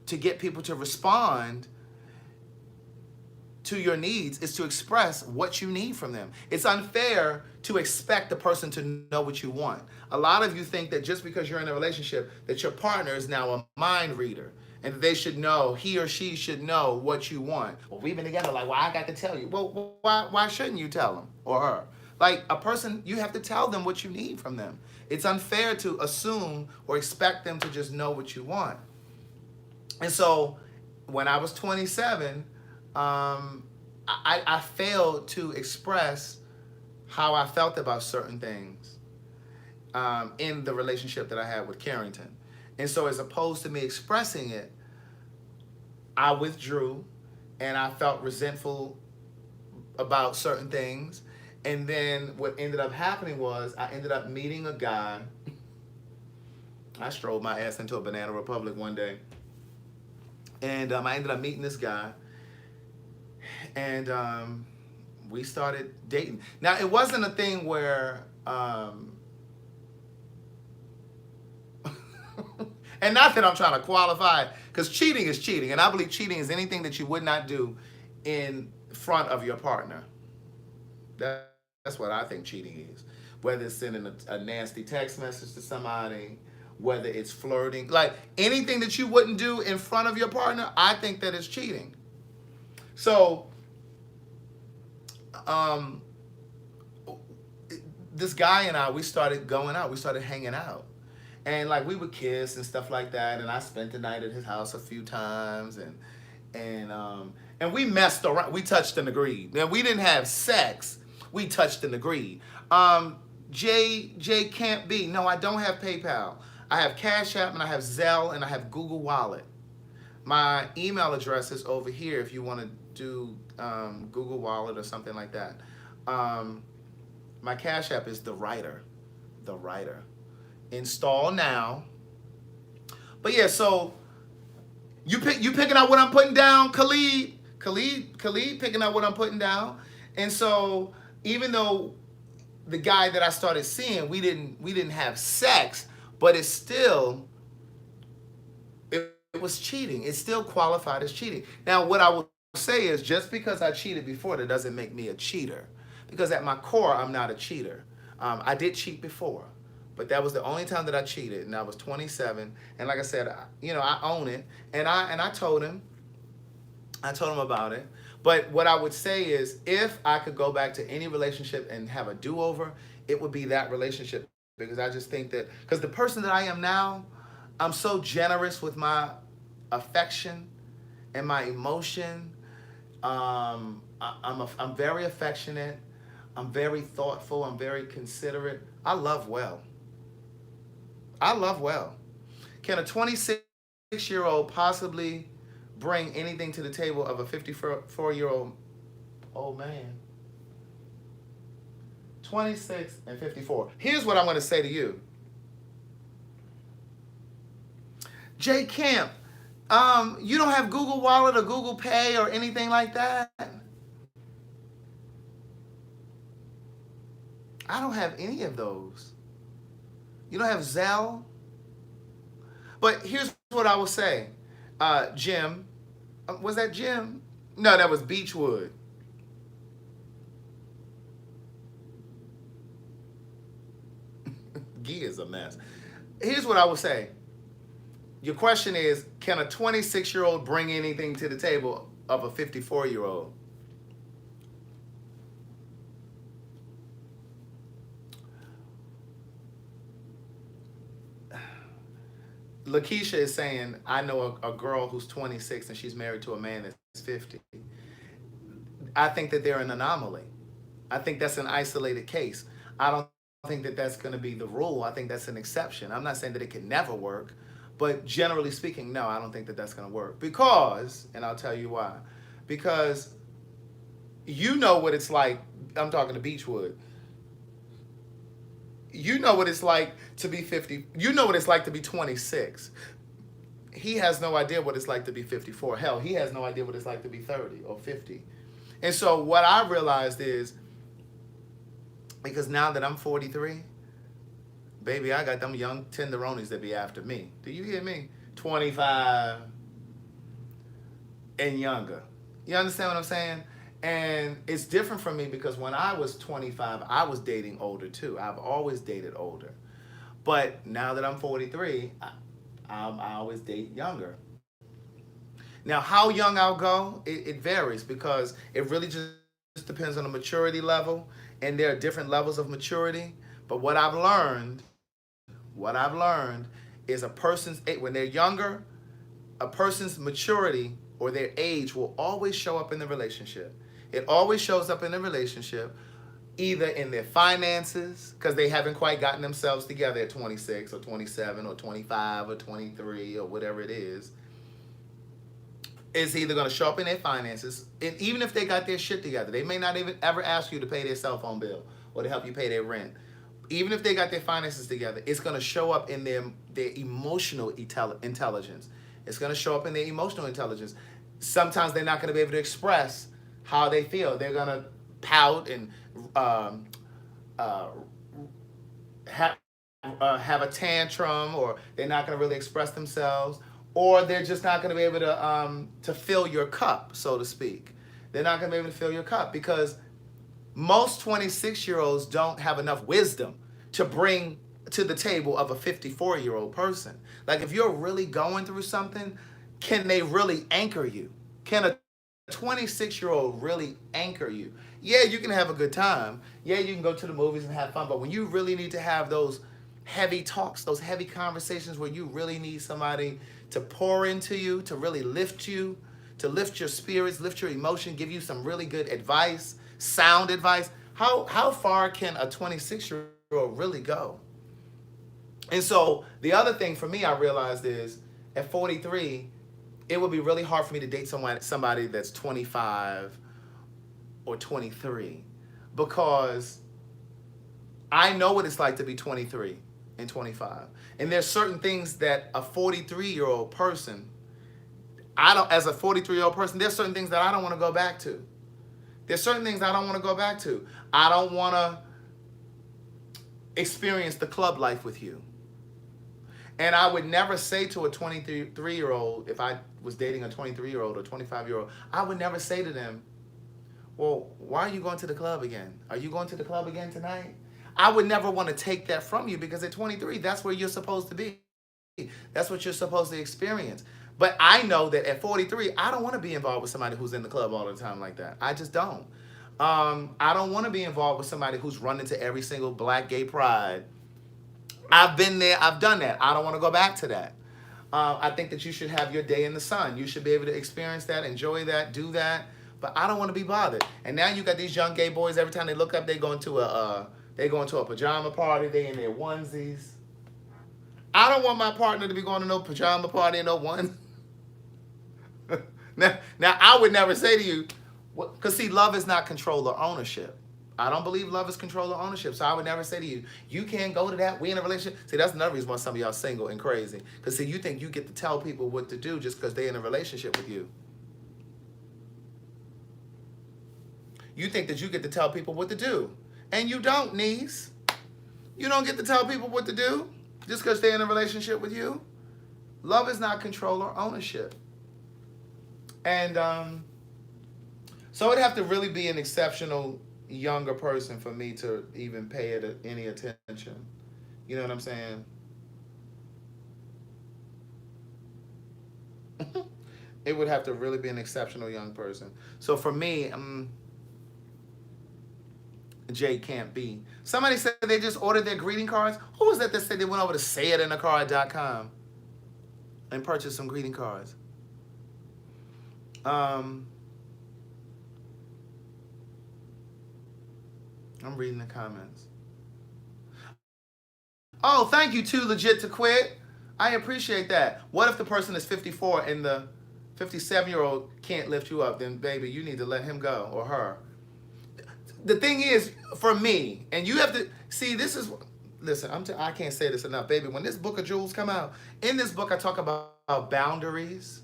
to get people to respond to your needs is to express what you need from them. It's unfair to expect the person to know what you want. A lot of you think that just because you're in a relationship that your partner is now a mind reader and that they should know, he or she should know what you want. Well, we've been together, like, well, I got to tell you. Well, why shouldn't you tell him or her? Like a person, you have to tell them what you need from them. It's unfair to assume or expect them to just know what you want. And so when I was 27, I failed to express how I felt about certain things in the relationship that I had with Carrington. And so as opposed to me expressing it, I withdrew and I felt resentful about certain things. And then what ended up happening was I ended up meeting a guy. I strolled my ass into a Banana Republic one day. And I ended up meeting this guy. And we started dating. Now, it wasn't a thing where, and not that I'm trying to qualify, because cheating is cheating. And I believe cheating is anything that you would not do in front of your partner. That's what I think cheating is. Whether it's sending a nasty text message to somebody, whether it's flirting, like anything that you wouldn't do in front of your partner, I think that is cheating. So, this guy and I, we started going out. We started hanging out. And like we would kiss and stuff like that. And I spent the night at his house a few times. And we messed around. We touched and agreed. Now, we didn't have sex. We touched and agreed. J can't be. No, I don't have PayPal. I have Cash App and I have Zelle and I have Google Wallet. My email address is over here if you want to do Google Wallet or something like that. My Cash App is TheWriter. TheWriter. Install now. But yeah, so you picking out what I'm putting down, Khalid picking out what I'm putting down. And so even though the guy that I started seeing, we didn't have sex, but it was cheating. It still qualified as cheating. Now, what I will say is just because I cheated before, that doesn't make me a cheater. Because at my core, I'm not a cheater. I did cheat before, but that was the only time that I cheated, and I was 27. And like I said, I own it. And I told him about it. But what I would say is, if I could go back to any relationship and have a do-over, it would be that relationship. Because I just think that, because the person that I am now, I'm so generous with my affection and my emotion. I'm very affectionate. I'm very thoughtful. I'm very considerate. I love well. I love well. Can a 26-year-old possibly bring anything to the table of a 54-year-old old man? 26 and 54. Here's what I'm going to say to you. J Camp, you don't have Google Wallet or Google Pay or anything like that? I don't have any of those. You don't have Zelle? But here's what I will say. Jim, was that Jim? No, that was Beechwood. Gee is a mess. Here's what I will say. Your question is, can a 26-year-old bring anything to the table of a 54-year-old? Lakeisha is saying, I know a girl who's 26 and she's married to a man that's 50. I think that they're an anomaly. I think that's an isolated case. I don't think that that's going to be the rule. I think that's an exception. I'm not saying that it can never work, but generally speaking, no, I don't think that that's going to work. Because, and I'll tell you why. Because You know what it's like. I'm talking to Beechwood. You know what it's like to be 50. You know what it's like to be 26. He has no idea what it's like to be 54. Hell, he has no idea what it's like to be 30 or 50. And so what I realized is, because now that I'm 43, baby, I got them young tenderonis that be after me. Do you hear me? 25 and younger. You understand what I'm saying? And it's different for me because when I was 25, I was dating older too. I've always dated older. But now that I'm 43, I always date younger. Now, how young I'll go, it varies because it really just depends on the maturity level, and there are different levels of maturity. But what I've learned is when they're younger, a person's maturity or their age will always show up in the relationship. It always shows up in the relationship, either in their finances, because they haven't quite gotten themselves together at 26 or 27 or 25 or 23 or whatever it is. It's either going to show up in their finances, and even if they got their shit together, they may not even ever ask you to pay their cell phone bill or to help you pay their rent. Even if they got their finances together, it's going to show up in their emotional intelligence. It's going to show up in their emotional intelligence. Sometimes they're not going to be able to express how they feel. They're going to pout and have a tantrum, or they're not going to really express themselves, or they're just not going to be able to fill your cup, so to speak. They're not going to be able to fill your cup because most 26-year-olds don't have enough wisdom to bring to the table of a 54-year-old person. Like, if you're really going through something, can they really anchor you? Can a 26-year-old really anchor you? Yeah, you can have a good time. Yeah, you can go to the movies and have fun. But when you really need to have those heavy talks, those heavy conversations where you really need somebody to pour into you, to really lift you, to lift your spirits, lift your emotion, give you some really good advice, sound advice, how far can a 26-year-old really go? And so the other thing for me I realized is, at 43, it would be really hard for me to date somebody that's 25 or 23, because I know what it's like to be 23 and 25. And there's certain things that a 43-year-old person, as a 43-year-old person, there's certain things that I don't want to go back to. There's certain things I don't want to go back to. I don't want to experience the club life with you. And I would never say to a 23-year-old, if I was dating a 23-year-old or 25-year-old, I would never say to them, well, why are you going to the club again? Are you going to the club again tonight? I would never want to take that from you, because at 23, that's where you're supposed to be. That's what you're supposed to experience. But I know that at 43, I don't want to be involved with somebody who's in the club all the time like that. I just don't. I don't want to be involved with somebody who's running to every single black gay pride. I've been there. I've done that. I don't want to go back to that. I think that you should have your day in the sun. You should be able to experience that, enjoy that, do that. But I don't want to be bothered. And now you got these young gay boys, every time they look up, they go into a pajama party. They in their onesies. I don't want my partner to be going to no pajama party and no onesie. Now, I would never say to you, because see, love is not control or ownership. I don't believe love is control or ownership. So I would never say to you, you can't go to that. We in a relationship. See, that's another reason why some of y'all single and crazy. Because see, you think you get to tell people what to do just because they're in a relationship with you. You think that you get to tell people what to do. And you don't, niece. You don't get to tell people what to do just because they're in a relationship with you. Love is not control or ownership. And so it'd have to really be an exceptional younger person for me to even pay it any attention. You know what I'm saying? It would have to really be an exceptional young person. So for me, J can't be. Somebody said they just ordered their greeting cards. Who was that said they went over to sayitinaCard.com and purchased some greeting cards? I'm reading the comments. Oh, thank you, Too Legit to Quit. I appreciate that. What if the person is 54 and the 57-year-old can't lift you up? Then, baby, you need to let him go, or her. the thing is, for me, and you have to see, this is, listen, I can't say this enough, baby. When this book of jewels come out, in this book I talk about boundaries,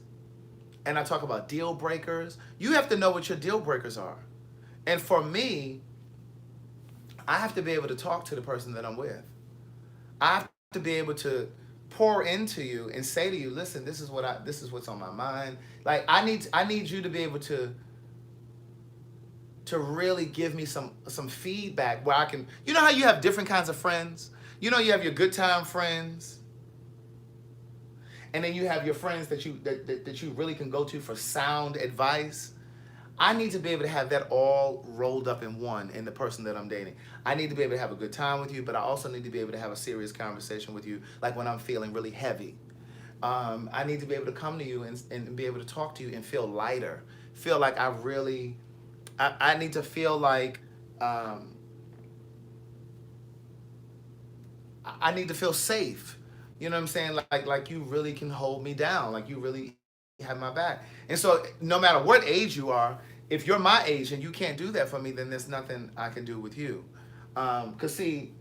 and I talk about deal breakers. You have to know what your deal breakers are. And for me, I have to be able to talk to the person that I'm with. I have to be able to pour into you and say to you, listen, this is what's on my mind. Like I need you to be able to really give me some feedback where I can, you know how you have different kinds of friends? You know, you have your good time friends, and then you have your friends that you really can go to for sound advice. I need to be able to have that all rolled up in one in the person that I'm dating. I need to be able to have a good time with you, but I also need to be able to have a serious conversation with you, like when I'm feeling really heavy. I need to be able to come to you and be able to talk to you and feel lighter, feel like I need to feel like I need to feel safe. You know what I'm saying? Like you really can hold me down. Like you really have my back. And so no matter what age you are, if you're my age and you can't do that for me, then there's nothing I can do with you. Cause see,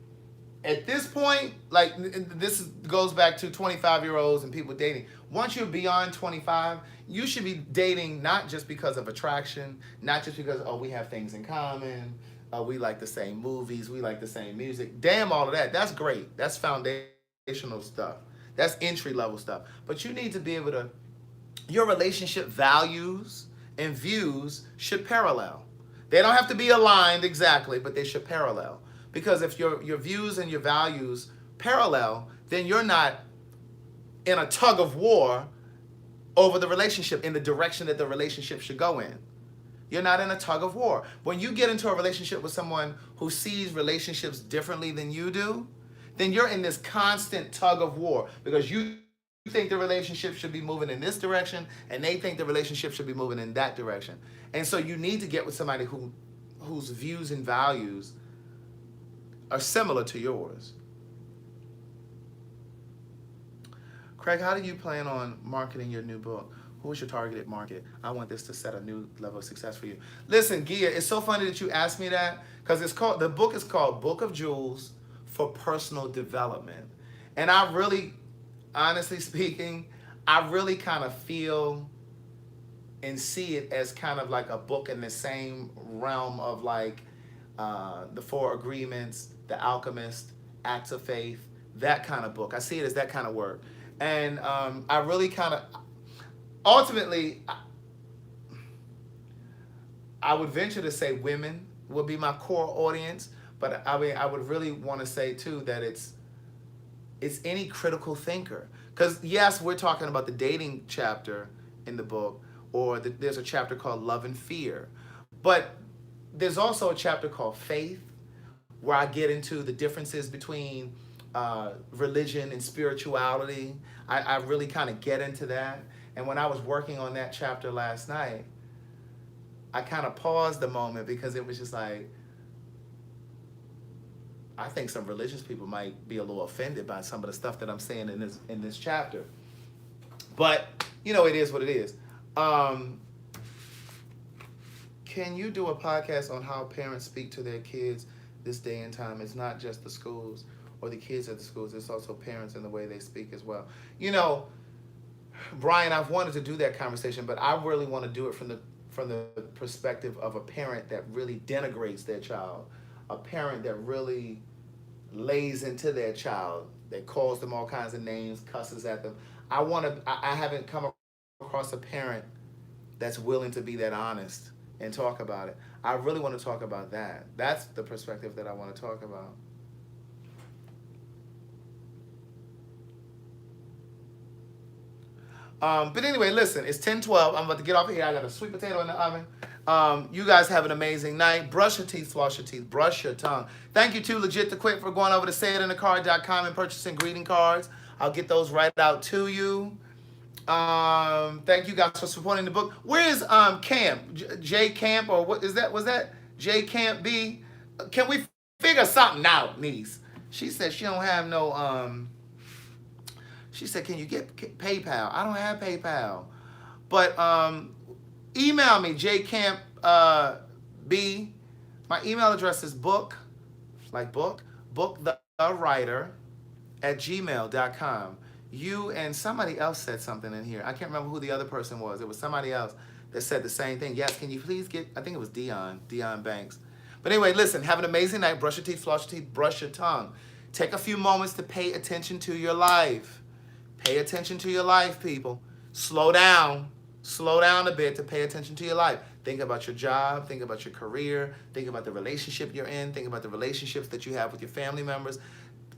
at this point, like this goes back to 25-year-olds and people dating. Once you're beyond 25, you should be dating not just because of attraction, not just because, oh, we have things in common, we like the same movies, we like the same music. Damn, all of that. That's great. That's foundational stuff. That's entry level stuff. But you need to be able to, your relationship values and views should parallel. They don't have to be aligned exactly, but they should parallel. Because if your views and your values parallel, then you're not in a tug of war over the relationship in the direction that the relationship should go in. You're not in a tug of war. When you get into a relationship with someone who sees relationships differently than you do, then you're in this constant tug of war because you think the relationship should be moving in this direction and they think the relationship should be moving in that direction. And so you need to get with somebody whose views and values are similar to yours. Craig, how do you plan on marketing your new book? Who is your targeted market? I want this to set a new level of success for you. Listen, Gia, it's so funny that you asked me that because the book is called Book of Jewels for Personal Development. And I really, honestly speaking, I really kind of feel and see it as kind of like a book in the same realm of like the Four Agreements, The Alchemist, Acts of Faith, that kind of book. I see it as that kind of work. And I really kind of, ultimately, I would venture to say women will be my core audience, but I mean, I would really want to say too that it's any critical thinker. Because yes, we're talking about the dating chapter in the book, or there's a chapter called Love and Fear. But there's also a chapter called Faith, where I get into the differences between religion and spirituality. I really kind of get into that. And when I was working on that chapter last night, I kind of paused a moment because it was just like, I think some religious people might be a little offended by some of the stuff that I'm saying in this chapter. But, you know, it is what it is. Can you do a podcast on how parents speak to their kids this day and time? It's not just the schools or the kids at the schools. It's also parents and the way they speak as well. You know, Brian, I've wanted to do that conversation, but I really want to do it from the perspective of a parent that really denigrates their child, a parent that really lays into their child, that calls them all kinds of names, cusses at them. I haven't come across a parent that's willing to be that honest and talk about it. I really want to talk about that. That's the perspective that I want to talk about. But anyway, listen, it's 10:12. I'm about to get off of here. I got a sweet potato in the oven. You guys have an amazing night. Brush your teeth, floss your teeth, brush your tongue. Thank you to Legit to Quit for going over to sayitindacard.com and purchasing greeting cards. I'll get those right out to you. Thank you guys for supporting the book. Where is Camp? J Camp, or what is that? Was that J Camp B? Can we figure something out, niece? She said she don't have no she said, can you get PayPal? I don't have PayPal. But email me, jcamp B. My email address is book, like bookthewriter@gmail.com. You and somebody else said something in here. I can't remember who the other person was. It was somebody else that said the same thing. Yes, can you please get, I think it was Dion Banks. But anyway, listen, have an amazing night. Brush your teeth, floss your teeth, brush your tongue. Take a few moments to pay attention to your life. Pay attention to your life, people. Slow down. Slow down a bit to pay attention to your life. Think about your job. Think about your career. Think about the relationship you're in. Think about the relationships that you have with your family members.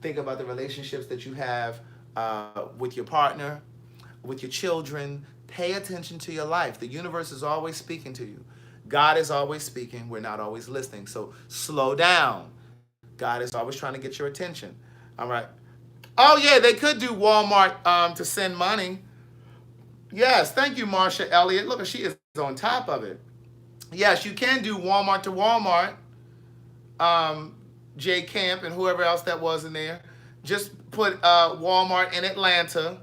Think about the relationships that you have with your partner, with your children. Pay attention to your life. The universe is always speaking to you. God is always speaking. We're not always listening. So slow down. God is always trying to get your attention. All right. Oh, yeah, they could do Walmart to send money. Yes, thank you, Marsha Elliott. Look, she is on top of it. Yes, you can do Walmart to Walmart. Jay Camp and whoever else that was in there. Just put Walmart in Atlanta,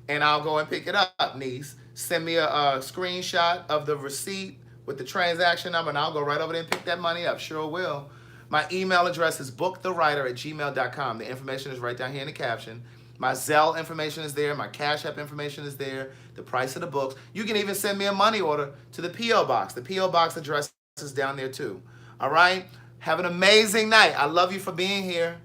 and I'll go and pick it up, niece. Send me a screenshot of the receipt with the transaction number, and I'll go right over there and pick that money up. Sure will. My email address is bookthewriter@gmail.com. The information is right down here in the caption. My Zelle information is there. My Cash App information is there. The price of the books. You can even send me a money order to the P.O. Box. The P.O. Box address is down there too. All right? Have an amazing night. I love you for being here.